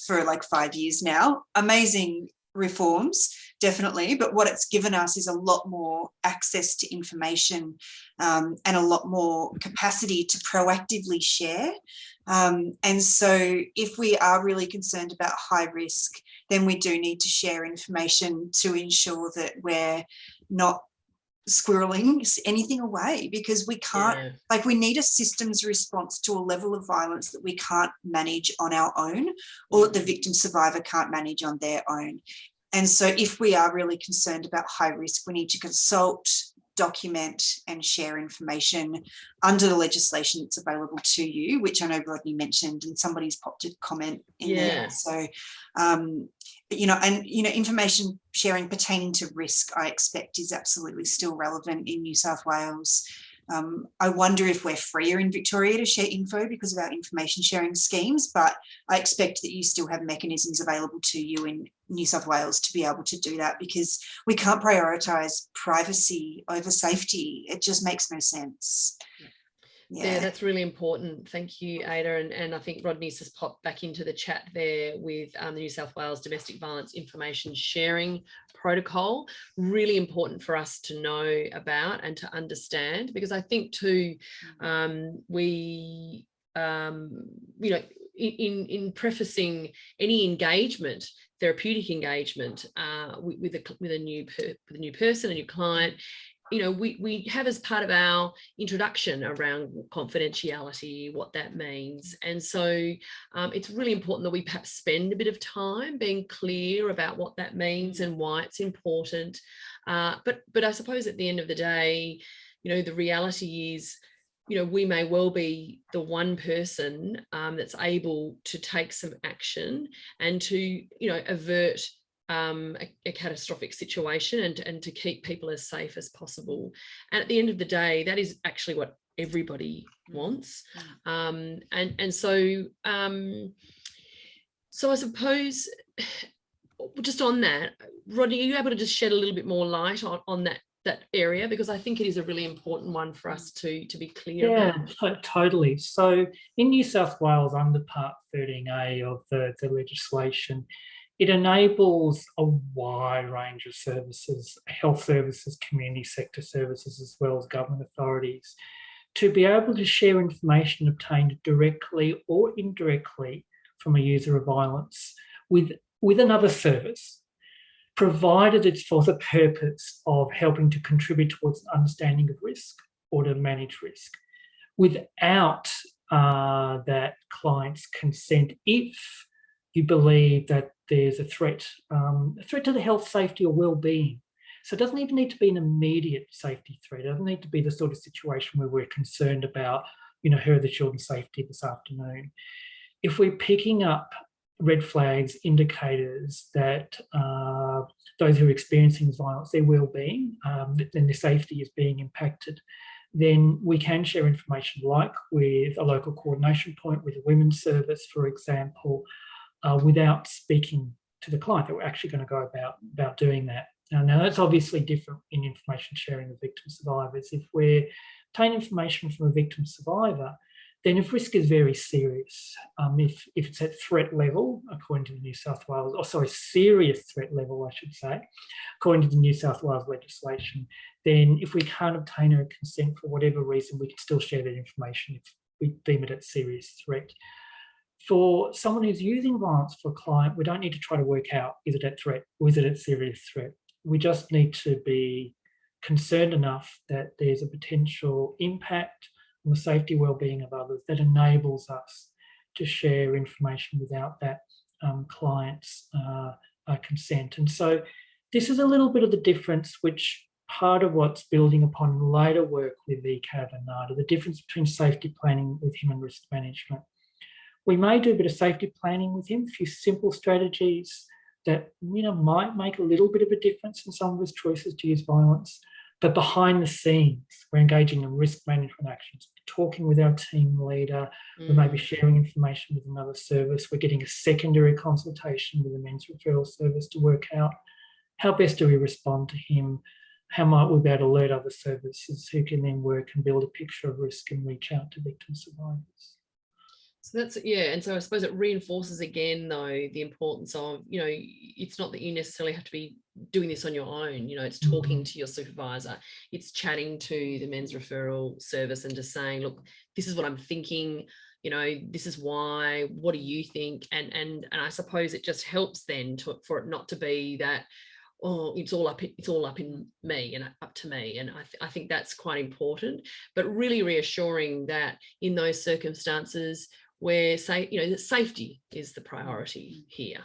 for like 5 years now. Amazing reforms, definitely, but what it's given us is a lot more access to information and a lot more capacity to proactively share. And so if we are really concerned about high risk, then we do need to share information to ensure that we're not squirreling anything away, because we can't, we need a systems response to a level of violence that we can't manage on our own, or that the victim survivor can't manage on their own. And so if we are really concerned about high risk, we need to consult, document and share information under the legislation that's available to you, which I know Rodney mentioned, and somebody's popped a comment in there. So, information sharing pertaining to risk, I expect, is absolutely still relevant in New South Wales. I wonder if we're freer in Victoria to share info because of our information sharing schemes, but I expect that you still have mechanisms available to you in New South Wales to be able to do that, because we can't prioritise privacy over safety. It just makes no sense. Yeah, that's really important. Thank you, Ada. And I think Rodney's just popped back into the chat there with the New South Wales Domestic Violence Information Sharing Protocol. Really important for us to know about and to understand, because I think too, in prefacing any engagement, therapeutic engagement with a new person, a new client, we have as part of our introduction around confidentiality, what that means. And so it's really important that we perhaps spend a bit of time being clear about what that means and why it's important. But I suppose at the end of the day, the reality is, we may well be the one person that's able to take some action and to, avert a catastrophic situation and to keep people as safe as possible. And at the end of the day, that is actually what everybody wants. So I suppose just on that, Rodney, are you able to just shed a little bit more light on that area, because I think it is a really important one for us to be clear about. Yeah, totally. So in New South Wales, under Part 13A of the legislation, it enables a wide range of services, health services, community sector services, as well as government authorities, to be able to share information obtained directly or indirectly from a user of violence with another service, provided it's for the purpose of helping to contribute towards an understanding of risk or to manage risk, without that client's consent, if you believe that there's a threat to the health, safety or well-being. So it doesn't even need to be an immediate safety threat. It doesn't need to be the sort of situation where we're concerned about, her or the children's safety this afternoon. If we're picking up red flags, indicators that those who are experiencing violence, their well-being, then their safety is being impacted, then we can share information, like with a local coordination point, with a women's service, for example, without speaking to the client, that we're actually going to go about doing that. Now, that's obviously different in information sharing with victim survivors. If we're obtaining information from a victim survivor, then if risk is very serious, if it's at threat level, according to the New South Wales, serious threat level, I should say, according to the New South Wales legislation, then if we can't obtain her consent for whatever reason, we can still share that information if we deem it a serious threat. For someone who's using violence for a client, we don't need to try to work out, is it at threat or is it a serious threat? We just need to be concerned enough that there's a potential impact on the safety well-being of others that enables us to share information without that client's consent. And so this is a little bit of the difference, which part of what's building upon later work with VCAV and NADA, the difference between safety planning with him and risk management. We may do a bit of safety planning with him, a few simple strategies that might make a little bit of a difference in some of his choices to use violence. But behind the scenes, we're engaging in risk management actions, talking with our team leader, we may be sharing information with another service, we're getting a secondary consultation with the men's referral service to work out how best do we respond to him, how might we be able to alert other services who can then work and build a picture of risk and reach out to victim survivors. So that's, and so I suppose it reinforces again, though, the importance of, it's not that you necessarily have to be doing this on your own, it's talking to your supervisor, it's chatting to the men's referral service and just saying, look, this is what I'm thinking, this is why, what do you think? And I suppose it just helps then for it not to be that, oh, it's all up in me and up to me. And I think that's quite important, but really reassuring that in those circumstances where safety is the priority here.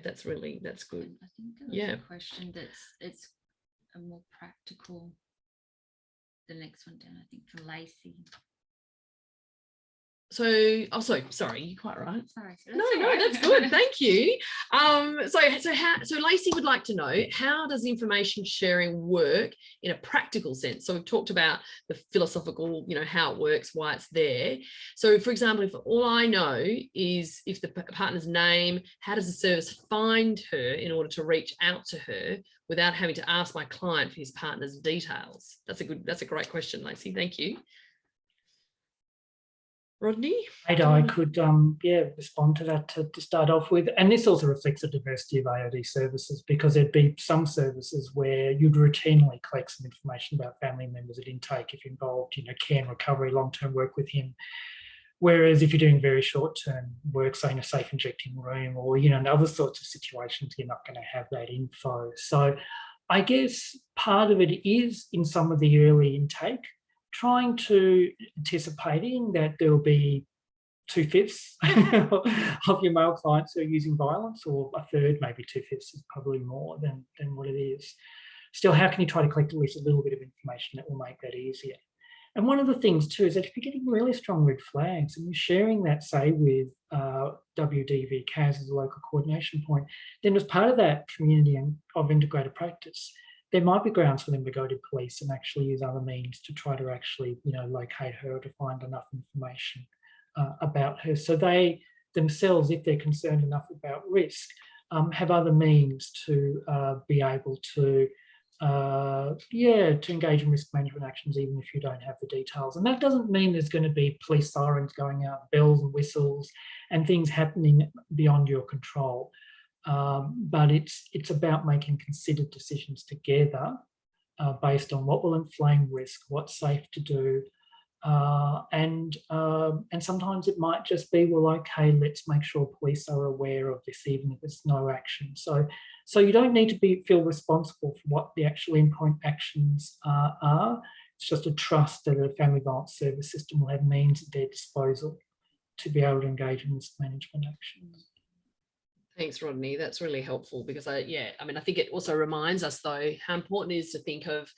That's good. I think there was a question it's a more practical. The next one down, I think, from Lacey. Sorry, you're quite right. Sorry. No, that's good. Thank you. So Lacey would like to know, how does information sharing work in a practical sense? So we've talked about the philosophical, how it works, why it's there. So for example, if all I know is if the partner's name, how does the service find her in order to reach out to her without having to ask my client for his partner's details? That's a great question, Lacey. Thank you. Rodney? I could respond to that to start off with. And this also reflects the diversity of AOD services, because there'd be some services where you'd routinely collect some information about family members at intake if involved, care and recovery, long-term work with him. Whereas if you're doing very short-term work, say in a safe injecting room or, in other sorts of situations, you're not going to have that info. So I guess part of it is in some of the early intake, trying to anticipating that there will be 2/5 of your male clients who are using violence, or a third, maybe 2/5 is probably more than what it is. Still, how can you try to collect at least a little bit of information that will make that easier? And one of the things too is that if you're getting really strong red flags and you're sharing that, say, with WDV CAS as a local coordination point, then as part of that community of integrated practice, there might be grounds for them to go to police and actually use other means to try to actually, locate her or to find enough information about her. So they themselves, if they're concerned enough about risk, have other means to be able to engage in risk management actions, even if you don't have the details. And that doesn't mean there's going to be police sirens going out, bells and whistles, and things happening beyond your control. But it's about making considered decisions together based on what will inflame risk, what's safe to do, and sometimes it might just be, well, okay, let's make sure police are aware of this, even if there's no action. So you don't need to feel responsible for what the actual endpoint actions are. It's just a trust that a family violence service system will have means at their disposal to be able to engage in risk management actions. Thanks, Rodney. That's really helpful because I think it also reminds us though how important it is to think of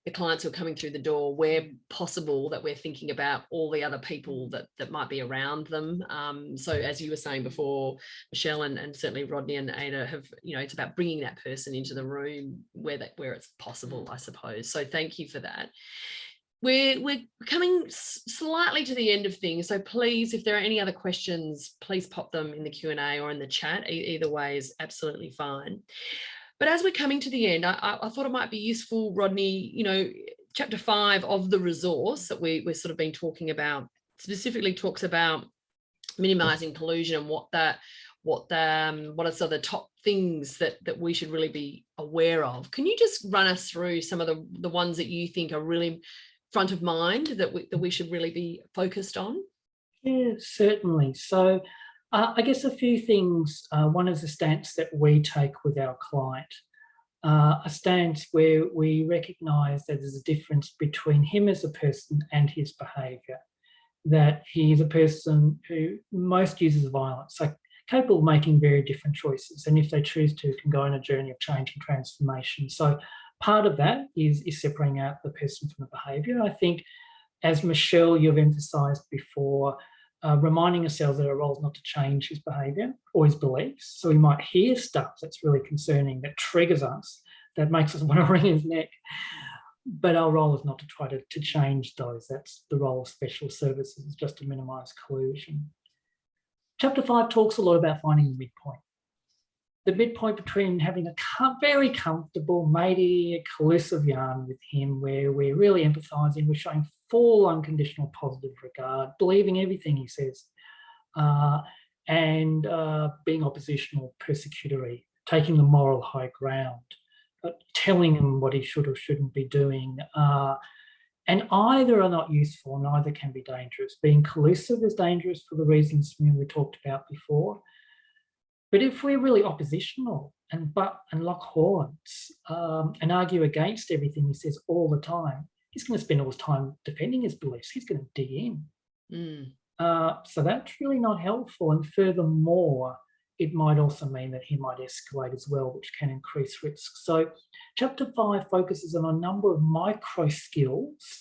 the clients who are coming through the door where possible, that we're thinking about all the other people that might be around them. So as you were saying before, Michelle and certainly Rodney and Ada have, it's about bringing that person into the room where it's possible, I suppose. So thank you for that. We're coming slightly to the end of things, so please, if there are any other questions, please pop them in the Q&A or in the chat. Either way is absolutely fine. But as we're coming to the end, I thought it might be useful, Rodney, chapter 5 of the resource that we're sort of been talking about specifically talks about minimising collusion and what are some of the top things that we should really be aware of. Can you just run us through some of the ones that you think are really front of mind that we should really be focused on? Yeah, certainly. So I guess a few things. One is a stance that we take with our client, a stance where we recognise that there's a difference between him as a person and his behaviour, that he is a person who most uses violence, so capable of making very different choices, and if they choose to, can go on a journey of change and transformation. So part of that is separating out the person from the behaviour. I think, as Michelle, you've emphasised before, reminding ourselves that our role is not to change his behaviour or his beliefs. So we might hear stuff that's really concerning, that triggers us, that makes us want to wring his neck. But our role is not to try to change those. That's the role of special services, is just to minimise collusion. Chapter 5 talks a lot about finding the midpoint. The midpoint between having a very comfortable, matey, collusive yarn with him where we're really empathising, we're showing full unconditional positive regard, believing everything he says, and being oppositional, persecutory, taking the moral high ground, telling him what he should or shouldn't be doing. And either are not useful, neither can be dangerous. Being collusive is dangerous for the reasons we talked about before. But if we're really oppositional and lock horns and argue against everything he says all the time, he's going to spend all his time defending his beliefs. He's going to dig in. So that's really not helpful. And furthermore, it might also mean that he might escalate as well, which can increase risk. So chapter 5 focuses on a number of micro skills,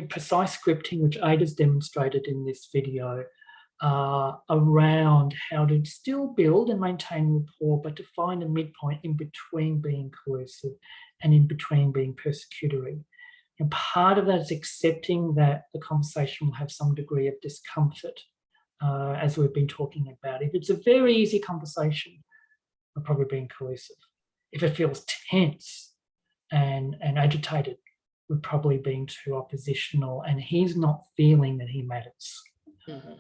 precise scripting, which Ada's demonstrated in this video, around how to still build and maintain rapport, but to find a midpoint in between being collusive and in between being persecutory. And part of that is accepting that the conversation will have some degree of discomfort, as we've been talking about. If it's a very easy conversation, we're probably being collusive. If it feels tense and agitated, we're probably being too oppositional, and he's not feeling that he matters. Mm-hmm.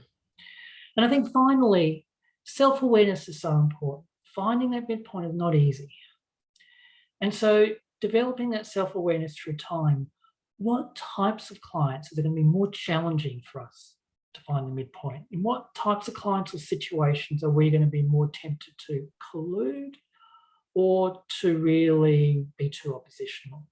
And I think finally, self-awareness is so important. Finding that midpoint is not easy. And so developing that self-awareness through time, what types of clients are going to be more challenging for us to find the midpoint? In what types of clients or situations are we going to be more tempted to collude or to really be too oppositional?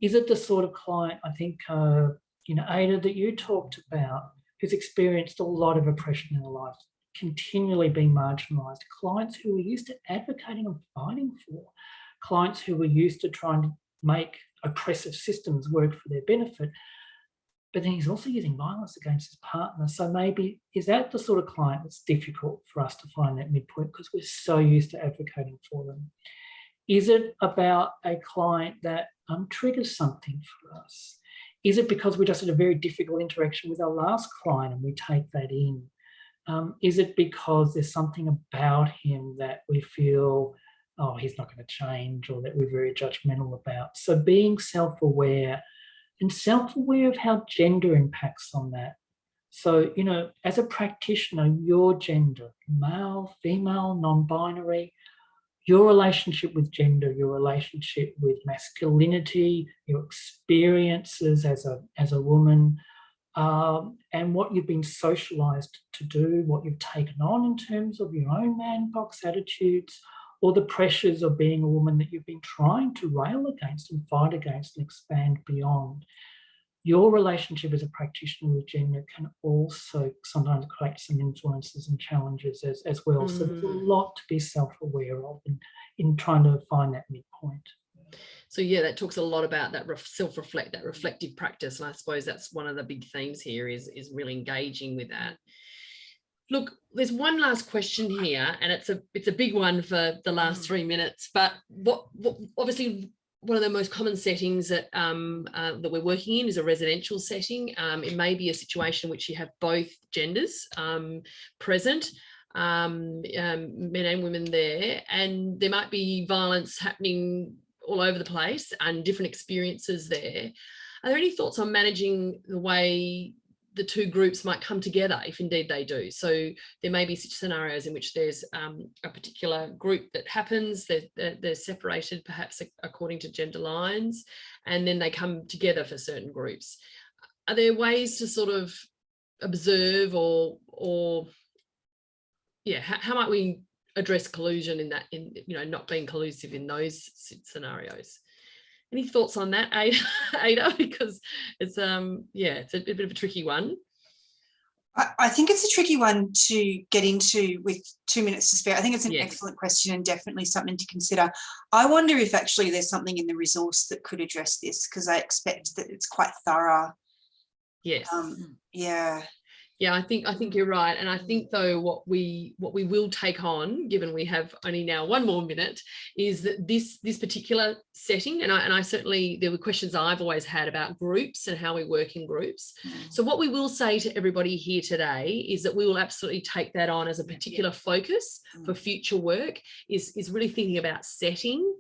Is it the sort of client, I think, Ada, that you talked about, who's experienced a lot of oppression in their life, continually being marginalised, clients who were used to advocating and fighting for, clients who were used to trying to make oppressive systems work for their benefit, but then he's also using violence against his partner. So maybe, is that the sort of client that's difficult for us to find that midpoint because we're so used to advocating for them? Is it about a client that triggers something for us? Is it because we just had a very difficult interaction with our last client and we take that in? Is it because there's something about him that we feel, oh, he's not going to change, or that we're very judgmental about? So being self-aware, and self-aware of how gender impacts on that. So, you know, as a practitioner, your gender, male, female, non-binary, your relationship with gender, your relationship with masculinity, your experiences as a woman, and what you've been socialised to do, what you've taken on in terms of your own man box attitudes, or the pressures of being a woman that you've been trying to rail against and fight against and expand beyond. Your relationship as a practitioner with gender can also sometimes create some influences and challenges as well. So there's a lot to be self-aware of in trying to find that midpoint. So yeah, that talks a lot about that that reflective practice. And I suppose that's one of the big themes here is really engaging with that. Look, there's one last question here, and it's a big one for the last 3 minutes, but what obviously one of the most common settings that that we're working in is a residential setting. It may be a situation in which you have both genders present, men and women there, and there might be violence happening all over the place and different experiences there. Are there any thoughts on managing the way the two groups might come together, if indeed they do? So there may be such scenarios in which there's a particular group that happens, they're separated perhaps according to gender lines, and then they come together for certain groups. Are there ways to sort of observe or yeah, how might we address collusion in that, you know, not being collusive in those scenarios? Any thoughts on that, Ada? Because it's yeah, it's a bit of a tricky one. I think it's a tricky one to get into with 2 minutes to spare. I think it's an excellent question and definitely something to consider. I wonder if actually there's something in the resource that could address this, because I expect that it's quite thorough. Yes. Yeah, I think you're right. And I think though what we will take on, given we have only now 1 more minute, is that this particular setting, and I certainly, there were questions I've always had about groups and how we work in groups. So what we will say to everybody here today is that we will absolutely take that on as a particular focus for future work, is really thinking about setting.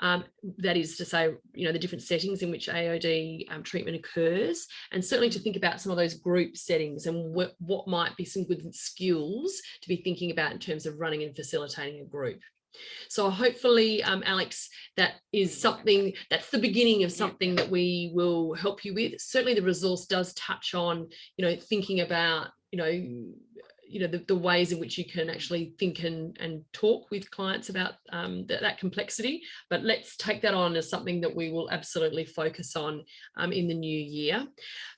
That is to say, you know, the different settings in which AOD treatment occurs, and certainly to think about some of those group settings and what might be some good skills to be thinking about in terms of running and facilitating a group. So hopefully, Alex, that is something, that's the beginning of something that we will help you with. Certainly the resource does touch on, you know, thinking about, you know, the ways in which you can actually think and talk with clients about that complexity. But let's take that on as something that we will absolutely focus on in the new year.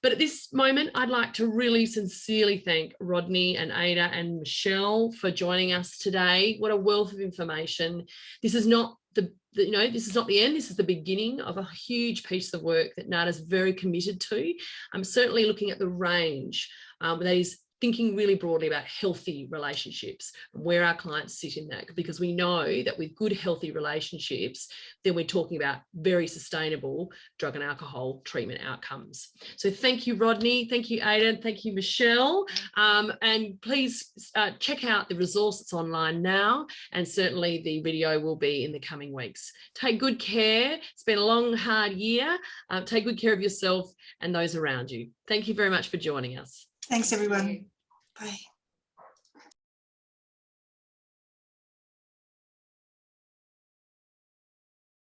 But at this moment, I'd like to really sincerely thank Rodney and Ada and Michelle for joining us today. What a wealth of information. This is not this is not the end. This is the beginning of a huge piece of work that NADA's very committed to. I'm certainly looking at the range that is thinking really broadly about healthy relationships and where our clients sit in that, because we know that with good, healthy relationships, then we're talking about very sustainable drug and alcohol treatment outcomes. So thank you, Rodney. Thank you, Ada. Thank you, Michelle. And please check out the resource that's online now. And certainly the video will be in the coming weeks. Take good care. It's been a long, hard year. Take good care of yourself and those around you. Thank you very much for joining us. Thanks, everyone. Bye.